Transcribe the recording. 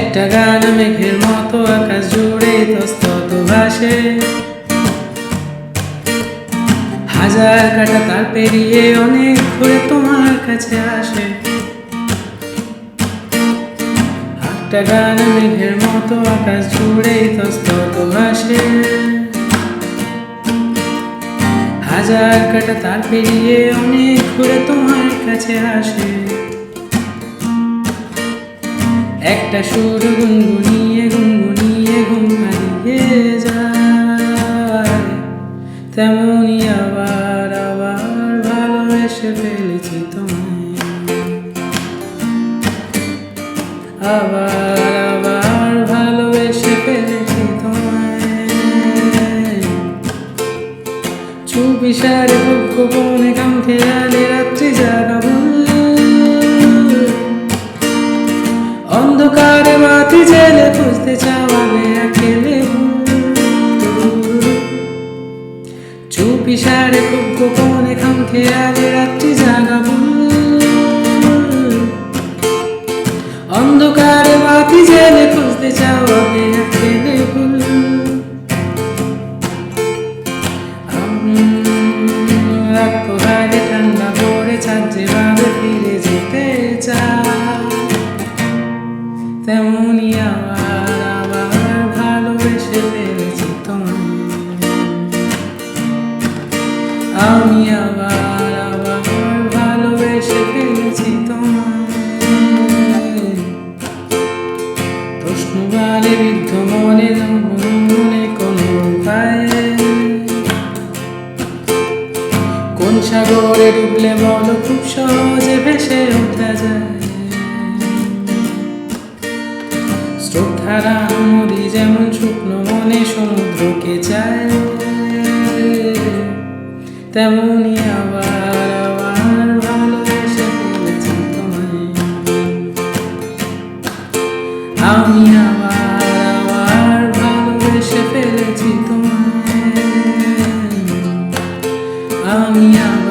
একটা গান মেঘের মতো আকাশ জুড়ে তস্তত ভাসে, হাজার কাটা তার পেরিয়ে অনেক ঘুরে তোমার কাছে আসে। একটা গান মেঘের মতো আকাশ জুড়ে তস্তত ভাসে, হাজার কাটা তার পেরিয়ে অনেক ঘুরে তোমার কাছে আসে। একটা সুর গুনগুনিয়ে গুনগুনিয়ে ঘুম হারিয়ে যায়, তেমনি আবার আবার ভালোবেসে ফেলেছি তোমায়। আবার আবার ভালোবেসে ফেলেছি তোমায়। চুপিসারে খুব গোপনে গান খেয়ালে রাত্রি জাগা অন্ধকারে বাতি জেলে খুঁজতে চাওয়াবে আকেলে। চুপিসারে খুব গোপনে খাম খেয়ালে রাত্রি জাগা অন্ধকারে বাতি জেলে খুঁজতে চাওয়াবে আকেলে ভুল। রাত পোহালে ঠান্ডা পড়ে চাঁদ যেভাবে ফিরে যেতে চায়, তেমনি আবার আবার ভালোবেসে ফেলেছি তোমায়। আমি আবার আবার ভালোবেসে ফেলেছি তোমায়। প্রশ্ন বালে বিদ্ধ মনে মনে কোনো উপায়ে, কোন সাগরে ডুবলে বলো খুব সহজে ভেসে ওঠা যায়। স্রোতধারা নদী যেমন শুকনো মনে সমুদ্রকে চায়, তেমনি আবার আবার ভালোবেসে ফেলেছি তোমায়। আমি আবার আবার ভালোবেসে ফেলেছি তোমায়। আমি আবার